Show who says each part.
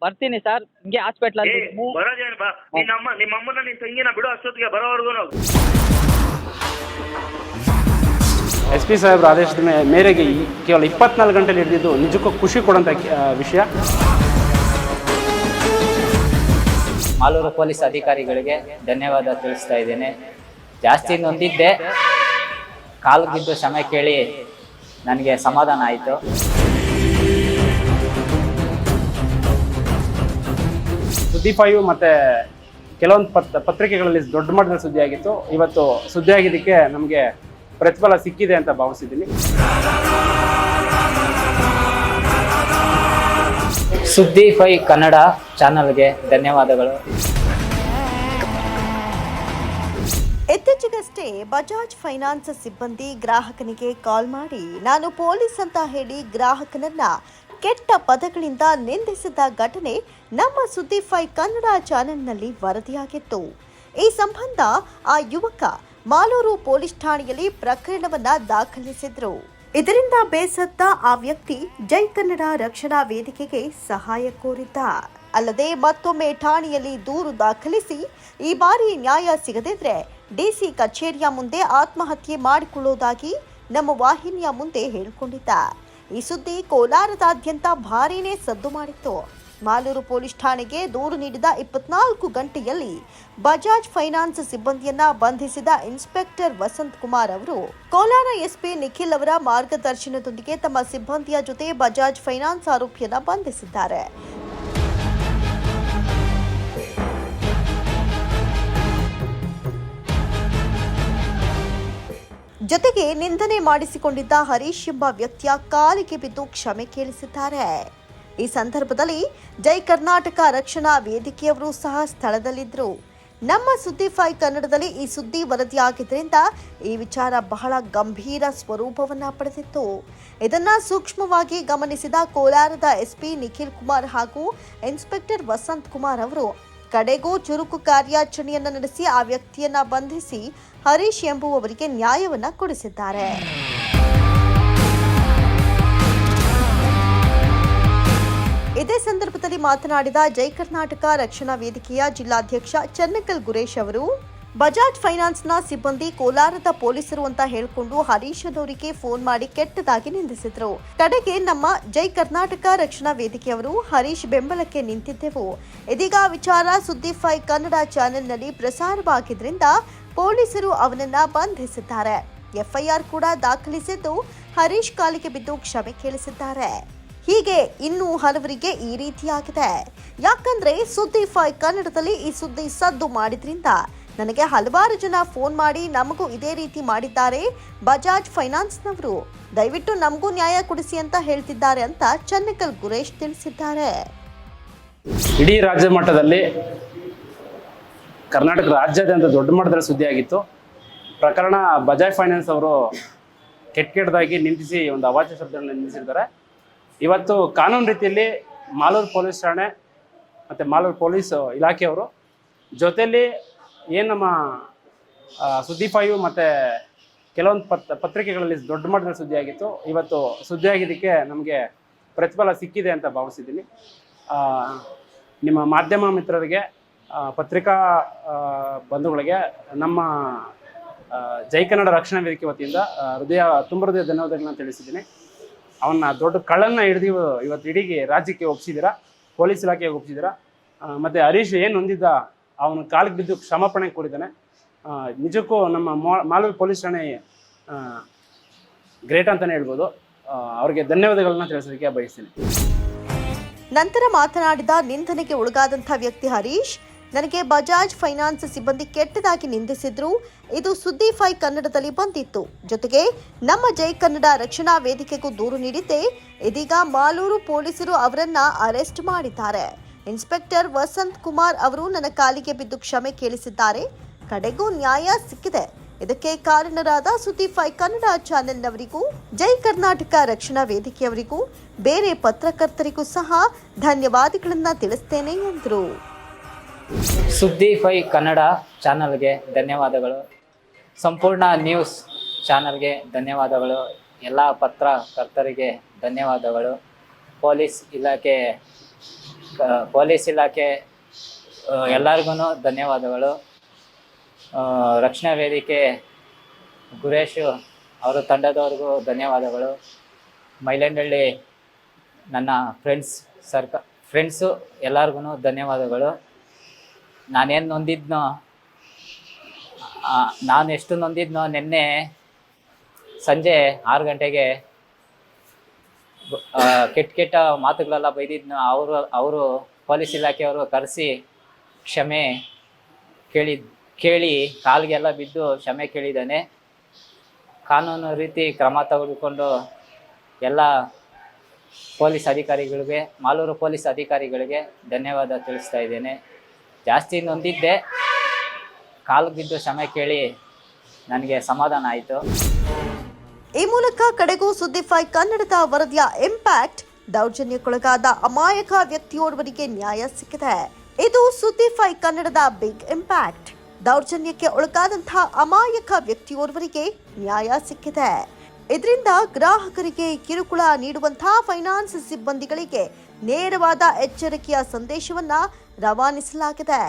Speaker 1: ಬರ್ತೀನಿ ಸರ್, ಹಿಂಗೆ ಹಾಸ್ಪಿಟ್ಲ್
Speaker 2: ಏ ಬರೋದೇನು ಬಾ, ನಿಮ್ಮಮ್ಮನ ನಿನ್ ತಂಗಿನ ಬಿಡು, ಅಷ್ಟೊತ್ತಿಗೆ ಬರೋವರೆಗೂ ನಾವು.
Speaker 3: SP ಸಾಹೇಬ್ರ ಆದೇಶದ ಮೇರೆಗೆ ಕೇವಲ 24 ಗಂಟೆಲಿ ಹಿಡಿದಿದ್ದು ನಿಜಕ್ಕೂ ಖುಷಿ ಕೊಡುವಂಥ ವಿಷಯ.
Speaker 4: ಮಾಲೂರು ಪೊಲೀಸ್ ಅಧಿಕಾರಿಗಳಿಗೆ ಧನ್ಯವಾದ ತಿಳಿಸ್ತಾ ಇದ್ದೇನೆ. ಜಾಸ್ತಿ ನೊಂದಿದ್ದೆ, ಕಾಲು ಬಿದ್ದು ಕ್ಷಮೆ ಕೇಳಿ ನನಗೆ ಸಮಾಧಾನ ಆಯಿತು.
Speaker 3: ಸುದ್ದಿ 5 ಮತ್ತು ಕೆಲವೊಂದು ಪತ್ರಿಕೆಗಳಲ್ಲಿ ದೊಡ್ಡ ಮಟ್ಟದ ಸುದ್ದಿ ಆಗಿತ್ತು. ಇವತ್ತು ಸುದ್ದಿ ಆಗಿದ್ದಕ್ಕೆ ನಮಗೆ ಪ್ರತಿಫಲ ಸಿಕ್ಕಿದೆ ಅಂತ ಭಾವಿಸಿದ್ದೀನಿ.
Speaker 4: ಸುದ್ದಿ 5 ಕನ್ನಡ ಚಾನಲ್ಗೆ ಧನ್ಯವಾದಗಳು.
Speaker 5: ಇತ್ತೀಚೆಗಷ್ಟೇ ಬಜಾಜ್ ಫೈನಾನ್ಸ್ ಸಿಬ್ಬಂದಿ ಗ್ರಾಹಕನಿಗೆ ಕಾಲ್ ಮಾಡಿ ನಾನು ಪೊಲೀಸ್ ಅಂತ ಹೇಳಿ ಗ್ರಾಹಕನನ್ನ ಕೆಟ್ಟ ಪದಗಳಿಂದ ನಿಂದಿಸಿದ ಘಟನೆ ನಮ್ಮ ಸುದ್ದಿ 5 ಕನ್ನಡ ಚಾನೆಲ್ನಲ್ಲಿ ವರದಿಯಾಗಿತ್ತು. ಈ ಸಂಬಂಧ ಆ ಯುವಕ ಮಾಲೂರು ಪೊಲೀಸ್ ಠಾಣೆಯಲ್ಲಿ ಪ್ರಕರಣವನ್ನ ದಾಖಲಿಸಿದ್ರು. ಇದರಿಂದ ಬೇಸತ್ತ ಆ ವ್ಯಕ್ತಿ ಜೈ ಕನ್ನಡ ರಕ್ಷಣಾ ವೇದಿಕೆಗೆ ಸಹಾಯ ಕೋರಿದ್ದ. ಅಲ್ಲದೆ ಮತ್ತೊಮ್ಮೆ ಠಾಣೆಯಲ್ಲಿ ದೂರು ದಾಖಲಿಸಿ ಈ ಬಾರಿ ನ್ಯಾಯ ಸಿಗದಿದ್ರೆ ಡಿಸಿ ಕಚೇರಿಯ ಮುಂದೆ ಆತ್ಮಹತ್ಯೆ ಮಾಡಿಕೊಳ್ಳುವುದಾಗಿ ನಮ್ಮ ವಾಹಿನಿಯ ಮುಂದೆ ಹೇಳಿಕೊಂಡಿದ್ದ. ಈ ಸುದ್ದಿ ಕೋಲಾರದಾದ್ಯಂತ ಭಾರೀನೇ ಸದ್ದು ಮಾಡಿತ್ತು. ಮಾಲೂರು ಪೊಲೀಸ್ ಠಾಣೆಗೆ ದೂರು ನೀಡಿದ 24 ಗಂಟೆಯಲ್ಲಿ ಬಜಾಜ್ ಫೈನಾನ್ಸ್ ಸಿಬ್ಬಂದಿಯನ್ನ ಬಂಧಿಸಿದ ಇನ್ಸ್ಪೆಕ್ಟರ್ ವಸಂತ್ ಕುಮಾರ್ ಅವರು ಕೋಲಾರ SP ನಿಖಿಲ್ ಅವರ ಮಾರ್ಗದರ್ಶನದೊಂದಿಗೆ ತಮ್ಮ ಸಿಬ್ಬಂದಿಯ ಜೊತೆ ಬಜಾಜ್ ಫೈನಾನ್ಸ್ ಆರೋಪಿಯನ್ನ ಬಂಧಿಸಿದ್ದಾರೆ. ಜೊತೆಗೆ ನಿಂದನೆ ಮಾಡಿಸಿಕೊಂಡಿದ್ದ ಹರೀಶ್ ಎಂಬ ವ್ಯಕ್ತಿಯ ಕಾಲಿಗೆ ಬಿದ್ದು ಕ್ಷಮೆ ಕೇಳಿಸಿದ್ದಾರೆ. ಈ ಸಂದರ್ಭದಲ್ಲಿ ಜೈ ಕರ್ನಾಟಕ ರಕ್ಷಣಾ ವೇದಿಕೆಯವರು ಸಹ ಸ್ಥಳದಲ್ಲಿದ್ದರು. ನಮ್ಮ ಸುದ್ದಿ 5 ಕನ್ನಡದಲ್ಲಿ ಈ ಸುದ್ದಿ ವರದಿಯಾಗಿದ್ದರಿಂದ ಈ ವಿಚಾರ ಬಹಳ ಗಂಭೀರ ಸ್ವರೂಪವನ್ನ ಪಡೆದಿತ್ತು. ಇದನ್ನ ಸೂಕ್ಷ್ಮವಾಗಿ ಗಮನಿಸಿದ ಕೋಲಾರದ SP ನಿಖಿಲ್ ಕುಮಾರ್ ಹಾಗೂ ಇನ್ಸ್ಪೆಕ್ಟರ್ ವಸಂತ್ ಕುಮಾರ್ ಅವರು ಕಡೆಗೂ ಚುರುಕು ಕಾರ್ಯಾಚರಣೆಯನ್ನ ನಡೆಸಿ ಆ ವ್ಯಕ್ತಿಯನ್ನ ಬಂಧಿಸಿ ಹರೀಶ್ ಎಂಬುವವರಿಗೆ ನ್ಯಾಯವನ್ನ ಕೊಡಿಸಿದ್ದಾರೆ. ಇದೇ ಸಂದರ್ಭದಲ್ಲಿ ಮಾತನಾಡಿದ ಜೈ ಕರ್ನಾಟಕ ರಕ್ಷಣಾ ವೇದಿಕೆಯ ಜಿಲ್ಲಾಧ್ಯಕ್ಷ ಚನ್ನಕಲ್ ಗುರೇಶ್ ಅವರು ಬಜಾಜ್ ಫೈನಾನ್ಸ್ನ ಸಿಬ್ಬಂದಿ ಕೋಲಾರದ ಪೊಲೀಸರು ಅಂತ ಹೇಳಿಕೊಂಡು ಹರೀಶ್ ಅವರಿಗೆ ಫೋನ್ ಮಾಡಿ ಕೆಟ್ಟದಾಗಿ ನಿಂದಿಸಿದ್ರು. ಕಡೆಗೆ ನಮ್ಮ ಜೈ ಕರ್ನಾಟಕ ರಕ್ಷಣಾ ವೇದಿಕೆಯವರು ಹರೀಶ್ ಬೆಂಬಲಕ್ಕೆ ನಿಂತಿದ್ದೆವು. ಇದೀಗ ವಿಚಾರ ಸುದ್ದಿ 5 ಕನ್ನಡ ಚಾನೆಲ್ನಲ್ಲಿ ಪ್ರಸಾರವಾಗಿದ್ರಿಂದ ಪೊಲೀಸರು ಅವನನ್ನ ಬಂಧಿಸಿದ್ದಾರೆ. FIR ಕೂಡ ದಾಖಲಿಸಿದ್ದು ಹರೀಶ್ ಕಾಲಿಗೆ ಬಿದ್ದು ಕ್ಷಮೆ ಕೇಳಿಸಿದ್ದಾರೆ. ಹೀಗೆ ಇನ್ನೂ ಹಲವರಿಗೆ ಈ ರೀತಿಯಾಗಿದೆ. ಯಾಕಂದ್ರೆ ಸುದ್ದಿ 5 ಕನ್ನಡದಲ್ಲಿ ಈ ಸುದ್ದಿ ಸದ್ದು ಮಾಡಿದ್ರಿಂದ ನನಗೆ ಹಲವಾರು ಜನ ಫೋನ್ ಮಾಡಿ ನಮಗೂ ಇದೇ ರೀತಿ ಮಾಡಿದ್ದಾರೆ ಬಜಾಜ್ ಫೈನಾನ್ಸ್ನವರು, ದಯವಿಟ್ಟು ನಮಗೂ ನ್ಯಾಯ ಕೊಡಿಸಿ ಅಂತ ಹೇಳ್ತಿದ್ದಾರೆ ಅಂತ ಚನ್ನಕಲ್ ಗುರೇಶ್ ತಿಳಿಸಿದ್ದಾರೆ.
Speaker 3: ಇಡೀ ರಾಜ್ಯ ಮಟ್ಟದಲ್ಲಿ ಕರ್ನಾಟಕ ರಾಜ್ಯಾದ್ಯಂತ ದೊಡ್ಡ ಮಟ್ಟದಲ್ಲಿ ಸುದ್ದಿ ಆಗಿತ್ತು. ಪ್ರಕರಣ ಬಜಾಜ್ ಫೈನಾನ್ಸ್ ಅವರು ಕೆಟ್ಟದಾಗಿ ನಿಂದಿಸಿ ಒಂದು ಅವಾಚ್ಯ ಶಬ್ದಗಳನ್ನು ನಿಂದಿಸಿದ್ದಾರೆ. ಇವತ್ತು ಕಾನೂನು ರೀತಿಯಲ್ಲಿ ಮಾಲೂರು ಪೊಲೀಸ್ ಠಾಣೆ ಮತ್ತು ಮಾಲೂರು ಪೊಲೀಸ್ ಇಲಾಖೆಯವರು ಜೊತೆಯಲ್ಲಿ ಏನು ನಮ್ಮ ಸುದ್ದಿ 5 ಮತ್ತು ಕೆಲವೊಂದು ಪತ್ರಿಕೆಗಳಲ್ಲಿ ದೊಡ್ಡ ಮಟ್ಟದಲ್ಲಿ ಸುದ್ದಿ ಆಗಿತ್ತು. ಇವತ್ತು ಸುದ್ದಿ ಆಗಿದ್ದಕ್ಕೆ ನಮಗೆ ಪ್ರತಿಫಲ ಸಿಕ್ಕಿದೆ ಅಂತ ಭಾವಿಸಿದ್ದೀನಿ. ನಿಮ್ಮ ಮಾಧ್ಯಮ ಮಿತ್ರರಿಗೆ, ಪತ್ರಿಕಾ ಬಂಧುಗಳಿಗೆ ನಮ್ಮ ಜೈ ಕನ್ನಡ ರಕ್ಷಣಾ ವೇದಿಕೆ ವತಿಯಿಂದ ಹೃದಯ ಧನ್ಯವಾದಗಳನ್ನ ತಿಳಿಸಿದ್ದೀನಿ. ಅವನ್ನ ದೊಡ್ಡ ಕಳ್ಳನ್ನ ಹಿಡಿದು ಇವತ್ತು ಇಡೀ ರಾಜ್ಯಕ್ಕೆ ಒಪ್ಪಿಸಿದ್ದೀರಾ, ಪೊಲೀಸ್ ಇಲಾಖೆಗೆ ಒಪ್ಪಿಸಿದ್ದೀರಾ. ಮತ್ತು ಹರೀಶ್ ಏನು ಹೊಂದಿದ್ದ ಅವನ ಕಾಲಿಗೆ ಬಿದ್ದು ಕ್ಷಮಾಪಣೆ ಕೊಡಿದ್ದಾನೆ. ನಿಜಕ್ಕೂ ನಮ್ಮ ಮಾಲೂರು ಪೊಲೀಸ್ ಠಾಣೆ ಗ್ರೇಟ್ ಅಂತಲೇ ಹೇಳ್ಬೋದು. ಅವರಿಗೆ ಧನ್ಯವಾದಗಳನ್ನ ತಿಳಿಸೋದಕ್ಕೆ ಬಯಸ್ತೀನಿ.
Speaker 5: ನಂತರ ಮಾತನಾಡಿದ ನಿಂದನೆಗೆ ಒಳಗಾದಂಥ ವ್ಯಕ್ತಿ ಹರೀಶ್, ನನಗೆ ಬಜಾಜ್ ಫೈನಾನ್ಸ್ ಸಿಬ್ಬಂದಿ ಕೆಟ್ಟದಾಗಿ ನಿಂದಿಸಿದ್ರು. ಇದು ಸುದ್ದಿ 5 ಕನ್ನಡದಲ್ಲಿ ಬಂದಿತ್ತು. ಜೊತೆಗೆ ನಮ್ಮ ಜೈ ಕನ್ನಡ ರಕ್ಷಣಾ ವೇದಿಕೆಗೂ ದೂರು ನೀಡಿದ್ದೆ. ಇದೀಗ ಮಾಲೂರು ಪೊಲೀಸರು ಅವರನ್ನ ಅರೆಸ್ಟ್ ಮಾಡಿದ್ದಾರೆ. ಇನ್ಸ್ಪೆಕ್ಟರ್ ವಸಂತ್ ಕುಮಾರ್ ಅವರು ನನ್ನ ಕಾಲಿಗೆ ಬಿದ್ದು ಕ್ಷಮೆ ಕೇಳಿಸಿದ್ದಾರೆ. ಕಡೆಗೂ ನ್ಯಾಯ ಸಿಕ್ಕಿದೆ. ಇದಕ್ಕೆ ಕಾರಣರಾದ ಸುದ್ದಿ 5 ಕನ್ನಡ ಚಾನೆಲ್ನವರಿಗೂ, ಜೈ ಕರ್ನಾಟಕ ರಕ್ಷಣಾ ವೇದಿಕೆಯವರಿಗೂ, ಬೇರೆ ಪತ್ರಕರ್ತರಿಗೂ ಸಹ ಧನ್ಯವಾದಗಳನ್ನ ತಿಳಿಸ್ತೇನೆ ಎಂದರು.
Speaker 4: ಸುದ್ದಿ 5 ಕನ್ನಡ ಚಾನಲ್ಗೆ ಧನ್ಯವಾದಗಳು. ಸಂಪೂರ್ಣ ನ್ಯೂಸ್ ಚಾನಲ್ಗೆ ಧನ್ಯವಾದಗಳು. ಎಲ್ಲ ಪತ್ರಕರ್ತರಿಗೆ ಧನ್ಯವಾದಗಳು. ಪೊಲೀಸ್ ಇಲಾಖೆ ಪೊಲೀಸ್ ಇಲಾಖೆ ಎಲ್ಲರಿಗೂ ಧನ್ಯವಾದಗಳು. ರಕ್ಷಣಾ ವೇದಿಕೆ ಗುರೇಶು ಅವರ ತಂಡದವ್ರಿಗೂ ಧನ್ಯವಾದಗಳು. ಮೈಲಂಡಳ್ಳಿ ನನ್ನ ಫ್ರೆಂಡ್ಸು ಎಲ್ಲರಿಗೂ ಧನ್ಯವಾದಗಳು. ನಾನೇನು ನೊಂದಿದ್ನೋ ನಾನು ಎಷ್ಟು ನೊಂದಿದ್ನೋ ನಿನ್ನೆ ಸಂಜೆ 6 ಗಂಟೆಗೆ ಕೆಟ್ಟ ಮಾತುಗಳೆಲ್ಲ ಬೈದಿದ್ನೋ ಅವರು ಪೊಲೀಸ್ ಇಲಾಖೆಯವರು ಕರೆಸಿ ಕ್ಷಮೆ ಕೇಳಿ ಕಾಲಿಗೆಲ್ಲ ಬಿದ್ದು ಕ್ಷಮೆ ಕೇಳಿದ್ದಾನೆ. ಕಾನೂನು ರೀತಿ ಕ್ರಮ ತೆಗೆದುಕೊಂಡು ಎಲ್ಲ ಪೊಲೀಸ್ ಅಧಿಕಾರಿಗಳಿಗೆ, ಮಾಲೂರು ಪೊಲೀಸ್ ಅಧಿಕಾರಿಗಳಿಗೆ ಧನ್ಯವಾದ ತಿಳಿಸ್ತಾ ಇದ್ದೇನೆ. ಜಾಸ್ತಿ ನೊಂದಿದ್ದೆ, ಕಾಲಿಗೆ ಬಿದ್ದು ಕ್ಷಮೆ ಕೇಳಿ ನನಗೆ ಸಮಾಧಾನ ಆಯಿತು.
Speaker 5: ಈ ಮೂಲಕ ಕಡೆಗೂ ಸುದ್ದಿ5 ಕನ್ನಡದ ವರದಿಯ ಇಂಪ್ಯಾಕ್ಟ್, ದೌರ್ಜನ್ಯಕ್ಕೊಳಗಾದ ಅಮಾಯಕ ವ್ಯಕ್ತಿಯೋರ್ವರಿಗೆ ನ್ಯಾಯ ಸಿಕ್ಕಿದೆ. ಇದು ಸುದ್ದಿ5 ಕನ್ನಡದ ಬಿಗ್ ಇಂಪ್ಯಾಕ್ಟ್. ದೌರ್ಜನ್ಯಕ್ಕೆ ಒಳಗಾದಂತಹ ಅಮಾಯಕ ವ್ಯಕ್ತಿಯೋರ್ವರಿಗೆ ನ್ಯಾಯ ಸಿಕ್ಕಿದೆ. ಇದರಿಂದ ಗ್ರಾಹಕರಿಗೆ ಕಿರುಕುಳ ನೀಡುವಂತಹ ಫೈನಾನ್ಸ್ ಸಿಬ್ಬಂದಿಗಳಿಗೆ ನೇರವಾದ ಎಚ್ಚರಿಕೆಯ ಸಂದೇಶವನ್ನ ರವಾನಿಸಲಾಗಿದೆ.